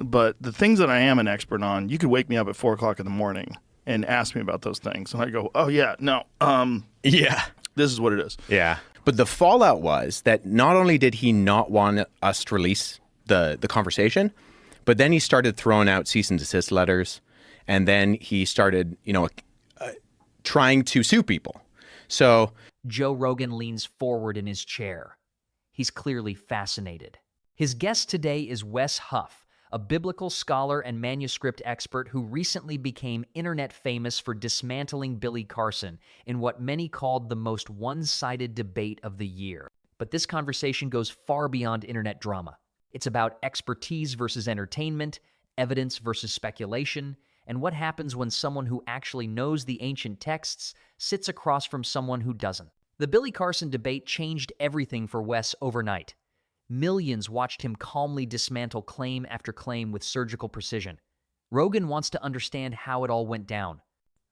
But the things that I am an expert on, you could wake me up at 4 o'clock in the morning and ask me about those things. And I go, oh, yeah, no. Yeah. This is what it is. Yeah. But the fallout was that not only did he not want us to release the conversation, but then he started throwing out cease and desist letters. And then he started, trying to sue people. So Joe Rogan leans forward in his chair. He's clearly fascinated. His guest today is Wes Huff, a biblical scholar and manuscript expert who recently became internet famous for dismantling Billy Carson in what many called the most one-sided debate of the year. But this conversation goes far beyond internet drama. It's about expertise versus entertainment, evidence versus speculation, and what happens when someone who actually knows the ancient texts sits across from someone who doesn't. The Billy Carson debate changed everything for Wes overnight. Millions watched him calmly dismantle claim after claim with surgical precision. Rogan wants to understand how it all went down.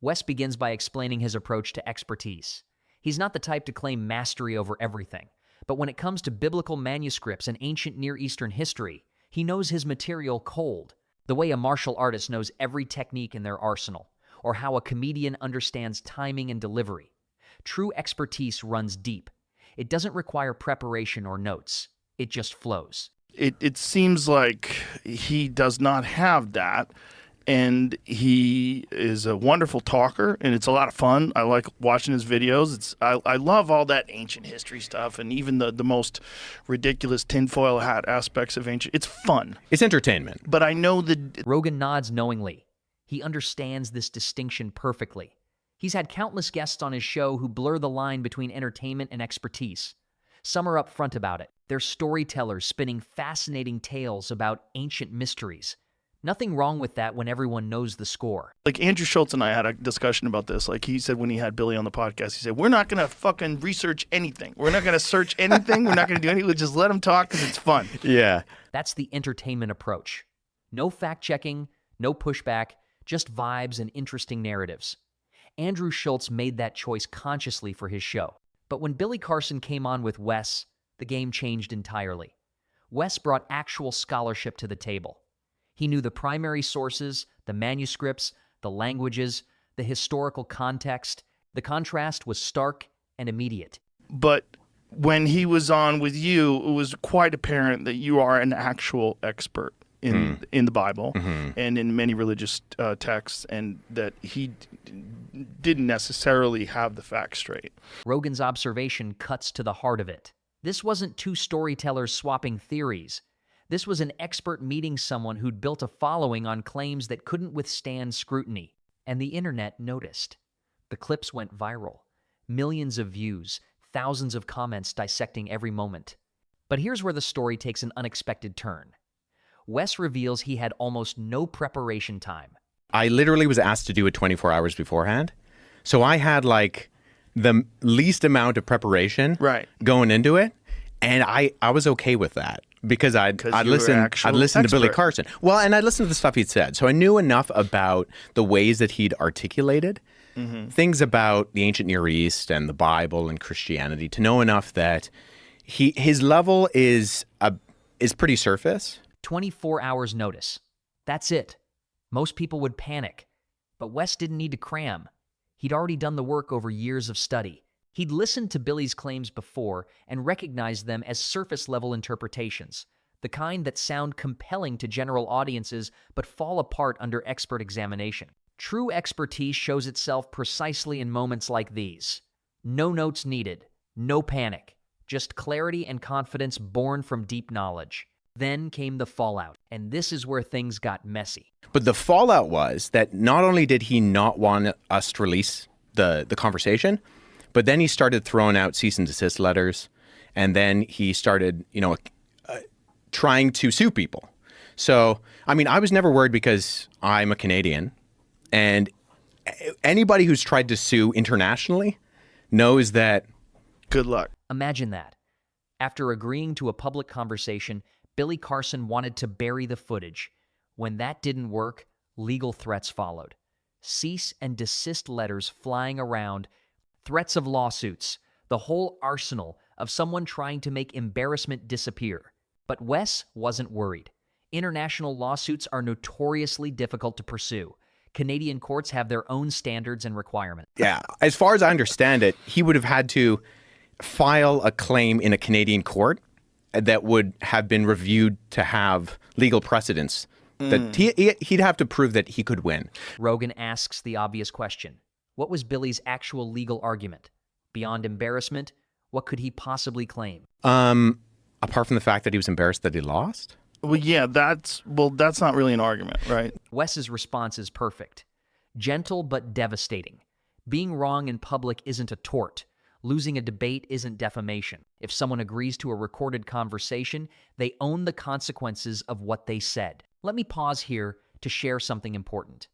Wes begins by explaining his approach to expertise. He's not the type to claim mastery over everything, but when it comes to biblical manuscripts and ancient Near Eastern history, he knows his material cold, the way a martial artist knows every technique in their arsenal, or how a comedian understands timing and delivery. True expertise runs deep. It doesn't require preparation or notes. It just flows. It seems like he does not have that, and he is a wonderful talker, and it's a lot of fun. I like watching his videos. I love all that ancient history stuff, and even the most ridiculous tinfoil hat aspects of ancient. It's fun. it's entertainment. But I know Rogan nods knowingly. He understands this distinction perfectly. He's had countless guests on his show who blur the line between entertainment and expertise. Some are upfront about it. They're storytellers spinning fascinating tales about ancient mysteries. Nothing wrong with that when everyone knows the score. like Andrew Schultz and I had a discussion about this. Like he said when he had Billy on the podcast, he said, we're not going to fucking research anything. We're not going to search anything. We're not going to do anything. We'll just let him talk because it's fun. Yeah. That's the entertainment approach. No fact-checking, no pushback, just vibes and interesting narratives. Andrew Schultz made that choice consciously for his show. But when Billy Carson came on with Wes, the game changed entirely. Wes brought actual scholarship to the table. He knew the primary sources, the manuscripts, the languages, the historical context. The contrast was stark and immediate. But when he was on with you, it was quite apparent that you are an actual expert in the Bible and in many religious texts, and that he didn't necessarily have the facts straight. Rogan's observation cuts to the heart of it. This wasn't two storytellers swapping theories. This was an expert meeting someone who'd built a following on claims that couldn't withstand scrutiny. And the internet noticed. The clips went viral. Millions of views, thousands of comments dissecting every moment. But here's where the story takes an unexpected turn. Wes reveals he had almost no preparation time. I literally was asked to do it 24 hours beforehand. So I had like the least amount of preparation going into it. And I was okay with that because I'd listened to Billy Carson. Well, and I listened to the stuff he'd said. So I knew enough about the ways that he'd articulated things about the ancient Near East and the Bible and Christianity to know enough that his level is pretty surface. 24 hours notice. That's it. Most people would panic. But Wes didn't need to cram. He'd already done the work over years of study. He'd listened to Billy's claims before and recognized them as surface-level interpretations, the kind that sound compelling to general audiences but fall apart under expert examination. True expertise shows itself precisely in moments like these. No notes needed, no panic, just clarity and confidence born from deep knowledge. Then came the fallout, and this is where things got messy. But the fallout was that not only did he not want us to release the conversation, but then he started throwing out cease and desist letters, and then he started, trying to sue people. So, I mean, I was never worried because I'm a Canadian, and anybody who's tried to sue internationally knows that... Good luck. Imagine that. After agreeing to a public conversation, Billy Carson wanted to bury the footage. When that didn't work, legal threats followed. Cease and desist letters flying around, threats of lawsuits, the whole arsenal of someone trying to make embarrassment disappear. But Wes wasn't worried. International lawsuits are notoriously difficult to pursue. Canadian courts have their own standards and requirements. Yeah. As far as I understand it, he would have had to file a claim in a Canadian court that would have been reviewed to have legal precedence. That he'd have to prove that he could win. Rogan asks the obvious question. What was Billy's actual legal argument? Beyond embarrassment, what could he possibly claim? Apart from the fact that he was embarrassed that he lost? Well, yeah, that's not really an argument, right? Wes's response is perfect. Gentle but devastating. Being wrong in public isn't a tort. Losing a debate isn't defamation. If someone agrees to a recorded conversation, they own the consequences of what they said. Let me pause here to share something important.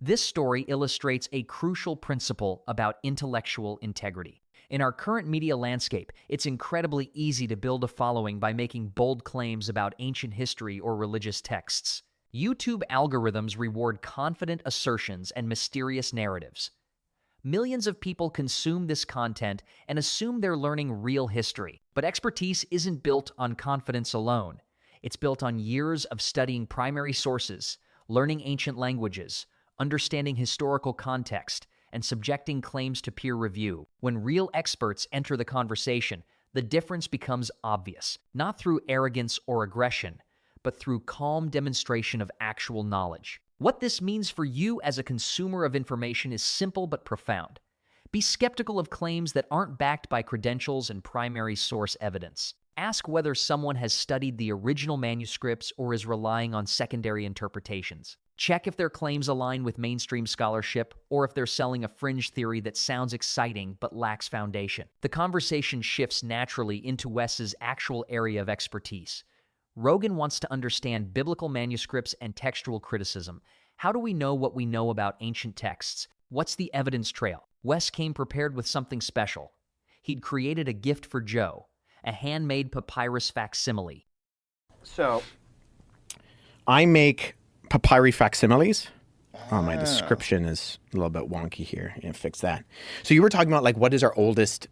This story illustrates a crucial principle about intellectual integrity. In our current media landscape, it's incredibly easy to build a following by making bold claims about ancient history or religious texts. YouTube algorithms reward confident assertions and mysterious narratives. Millions of people consume this content and assume they're learning real history. But expertise isn't built on confidence alone. It's built on years of studying primary sources, learning ancient languages, understanding historical context, and subjecting claims to peer review. When real experts enter the conversation, the difference becomes obvious, not through arrogance or aggression, but through calm demonstration of actual knowledge. What this means for you as a consumer of information is simple but profound. Be skeptical of claims that aren't backed by credentials and primary source evidence. Ask whether someone has studied the original manuscripts or is relying on secondary interpretations. Check if their claims align with mainstream scholarship or if they're selling a fringe theory that sounds exciting but lacks foundation. The conversation shifts naturally into Wes's actual area of expertise. Rogan wants to understand biblical manuscripts and textual criticism. How do we know what we know about ancient texts? What's the evidence trail? Wes came prepared with something special. He'd created a gift for Joe, a handmade papyrus facsimile. So, I make papyri facsimiles. Oh, my description is a little bit wonky here. Yeah, fix that. So you were talking about like what is our oldest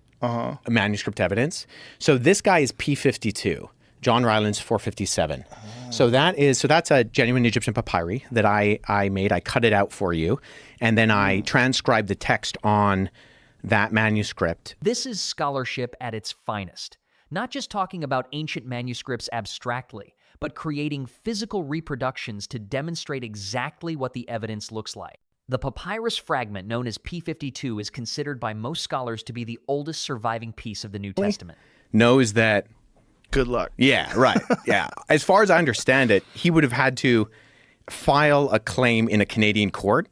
manuscript evidence? So this guy is P52. John Ryland's 457. So that's a genuine Egyptian papyri that I made. I cut it out for you, and then I transcribed the text on that manuscript. This is scholarship at its finest. Not just talking about ancient manuscripts abstractly, but creating physical reproductions to demonstrate exactly what the evidence looks like. The papyrus fragment known as P52 is considered by most scholars to be the oldest surviving piece of the New Testament. Knows that. Good luck. Yeah, right. Yeah. As far as I understand it, he would have had to file a claim in a Canadian court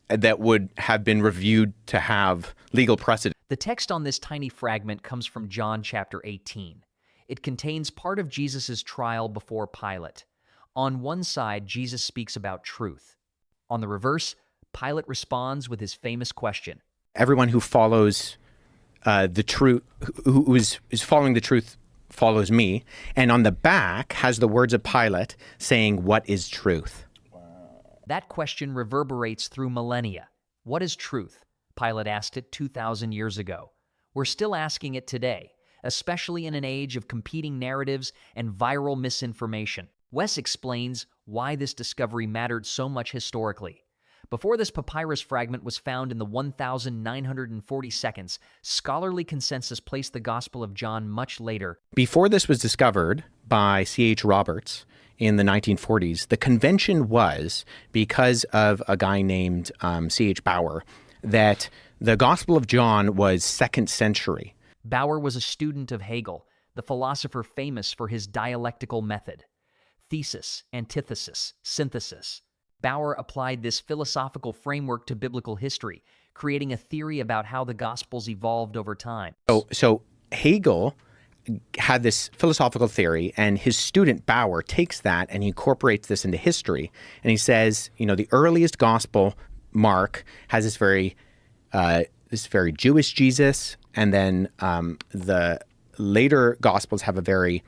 that would have been reviewed to have legal precedent. The text on this tiny fragment comes from John chapter 18. It contains part of Jesus' trial before Pilate. On one side, Jesus speaks about truth. On the reverse, Pilate responds with his famous question. Everyone who follows the truth, who is following the truth, follows me. And on the back has the words of Pilate saying, "What is truth?" That question reverberates through millennia. What is truth? Pilate asked it 2,000 years ago. We're still asking it today, especially in an age of competing narratives and viral misinformation. Wes explains why this discovery mattered so much historically. Before this papyrus fragment was found in the 1,940 seconds, scholarly consensus placed the Gospel of John much later. Before this was discovered by C.H. Roberts in the 1940s, the convention was, because of a guy named C.H. Bauer, that the Gospel of John was 2nd century. Bauer was a student of Hegel, the philosopher famous for his dialectical method. Thesis, antithesis, synthesis. Bauer applied this philosophical framework to biblical history, creating a theory about how the Gospels evolved over time. So Hegel had this philosophical theory, and his student Bauer takes that and he incorporates this into history. And he says, the earliest Gospel, Mark, has this very Jewish Jesus, and then the later Gospels have a very...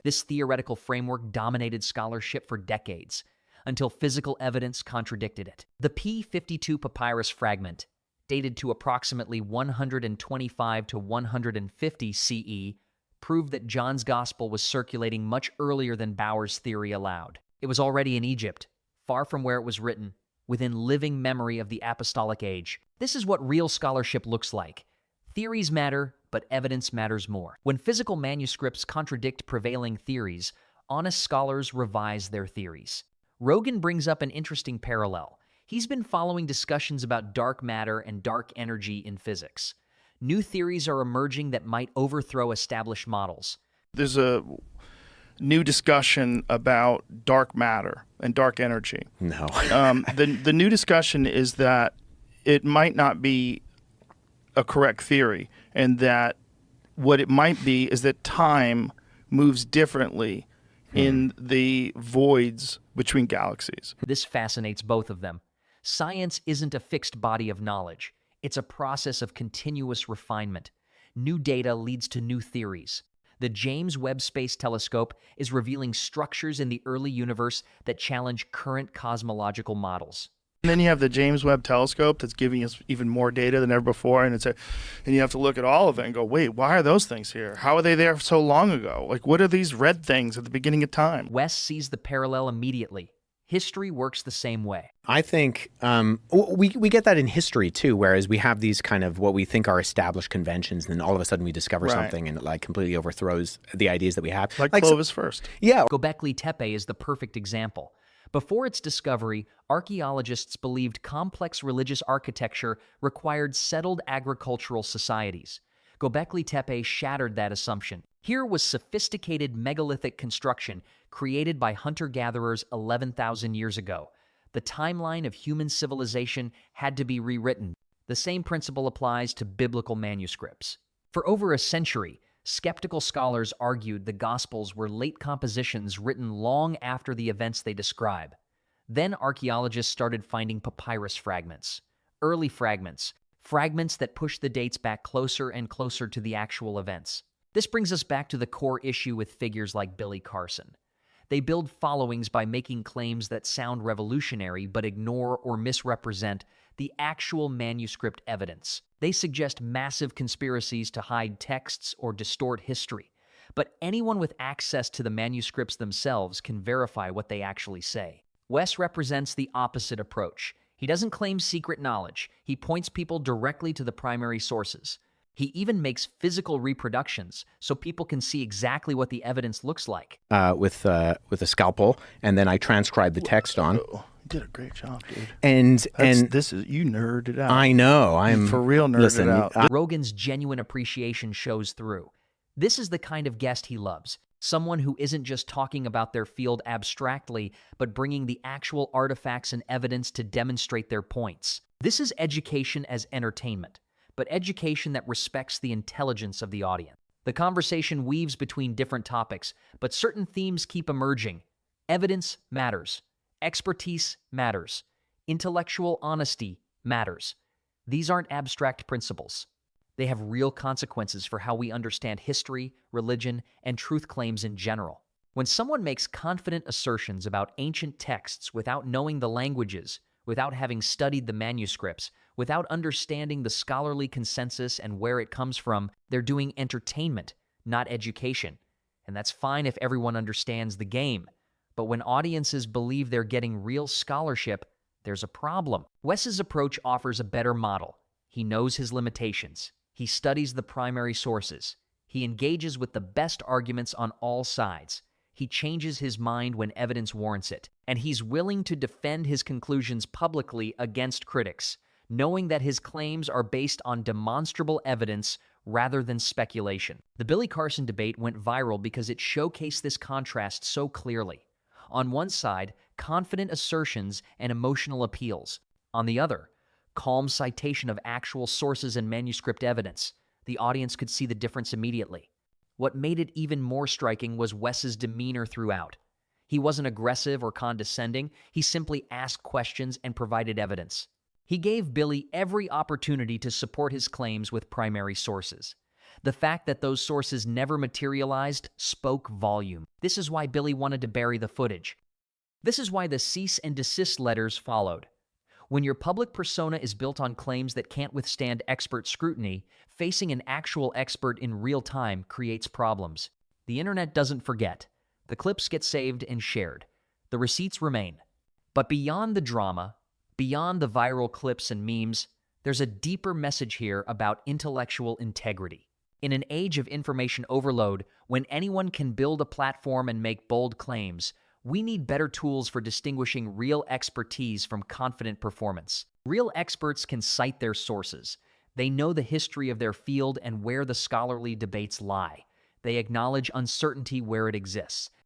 This theoretical framework dominated scholarship for decades, until physical evidence contradicted it. The P52 papyrus fragment, dated to approximately 125 to 150 CE, proved that John's Gospel was circulating much earlier than Bauer's theory allowed. It was already in Egypt, far from where it was written, within living memory of the apostolic age. This is what real scholarship looks like. Theories matter, but evidence matters more. When physical manuscripts contradict prevailing theories, honest scholars revise their theories. Rogan brings up an interesting parallel. He's been following discussions about dark matter and dark energy in physics. New theories are emerging that might overthrow established models. There's a new discussion about dark matter and dark energy. No. The new discussion is that it might not be a correct theory, and that what it might be is that time moves differently in the voids between galaxies. This fascinates both of them. Science isn't a fixed body of knowledge. It's a process of continuous refinement. New data leads to new theories. The James Webb Space Telescope is revealing structures in the early universe that challenge current cosmological models. And then you have the James Webb Telescope that's giving us even more data than ever before, and you have to look at all of it and go, wait, why are those things here? How are they there so long ago? Like, what are these red things at the beginning of time? Wes sees the parallel immediately. History works the same way. I think we get that in history too, whereas we have these kind of what we think are established conventions, and then all of a sudden we discover something and it like completely overthrows the ideas that we have. Like Clovis first. Yeah. Göbekli Tepe is the perfect example. Before its discovery, archaeologists believed complex religious architecture required settled agricultural societies. Göbekli Tepe shattered that assumption. Here was sophisticated megalithic construction created by hunter-gatherers 11,000 years ago. The timeline of human civilization had to be rewritten. The same principle applies to biblical manuscripts. For over a century, skeptical scholars argued the Gospels were late compositions written long after the events they describe. Then archaeologists started finding papyrus fragments, early fragments that push the dates back closer and closer to the actual events. This brings us back to the core issue with figures like Billy Carson. They build followings by making claims that sound revolutionary but ignore or misrepresent the actual manuscript evidence. They suggest massive conspiracies to hide texts or distort history, but anyone with access to the manuscripts themselves can verify what they actually say. Wes represents the opposite approach. He doesn't claim secret knowledge. He points people directly to the primary sources. He even makes physical reproductions so people can see exactly what the evidence looks like. With a scalpel, and then I transcribe the text on. You did a great job, dude. And this is, you nerded out. I know. I'm for real nerded out. Rogan's genuine appreciation shows through. This is the kind of guest he loves. Someone who isn't just talking about their field abstractly, but bringing the actual artifacts and evidence to demonstrate their points. This is education as entertainment, but education that respects the intelligence of the audience. The conversation weaves between different topics, but certain themes keep emerging. Evidence matters. Expertise matters. Intellectual honesty matters. These aren't abstract principles. They have real consequences for how we understand history, religion, and truth claims in general. When someone makes confident assertions about ancient texts without knowing the languages, without having studied the manuscripts, without understanding the scholarly consensus and where it comes from, they're doing entertainment, not education. And that's fine if everyone understands the game. But when audiences believe they're getting real scholarship, there's a problem. Wes's approach offers a better model. He knows his limitations. He studies the primary sources. He engages with the best arguments on all sides. He changes his mind when evidence warrants it. And he's willing to defend his conclusions publicly against critics, knowing that his claims are based on demonstrable evidence rather than speculation. The Billy Carson debate went viral because it showcased this contrast so clearly. On one side, confident assertions and emotional appeals. On the other, calm citation of actual sources and manuscript evidence. The audience could see the difference immediately. What made it even more striking was Wes's demeanor throughout. He wasn't aggressive or condescending. He simply asked questions and provided evidence. He gave Billy every opportunity to support his claims with primary sources. The fact that those sources never materialized spoke volume. This is why Billy wanted to bury the footage. This is why the cease and desist letters followed. When your public persona is built on claims that can't withstand expert scrutiny, facing an actual expert in real time creates problems. The internet doesn't forget. The clips get saved and shared. The receipts remain. But beyond the drama, beyond the viral clips and memes, there's a deeper message here about intellectual integrity. In an age of information overload, when anyone can build a platform and make bold claims, we need better tools for distinguishing real expertise from confident performance. Real experts can cite their sources. They know the history of their field and where the scholarly debates lie. They acknowledge uncertainty where it exists.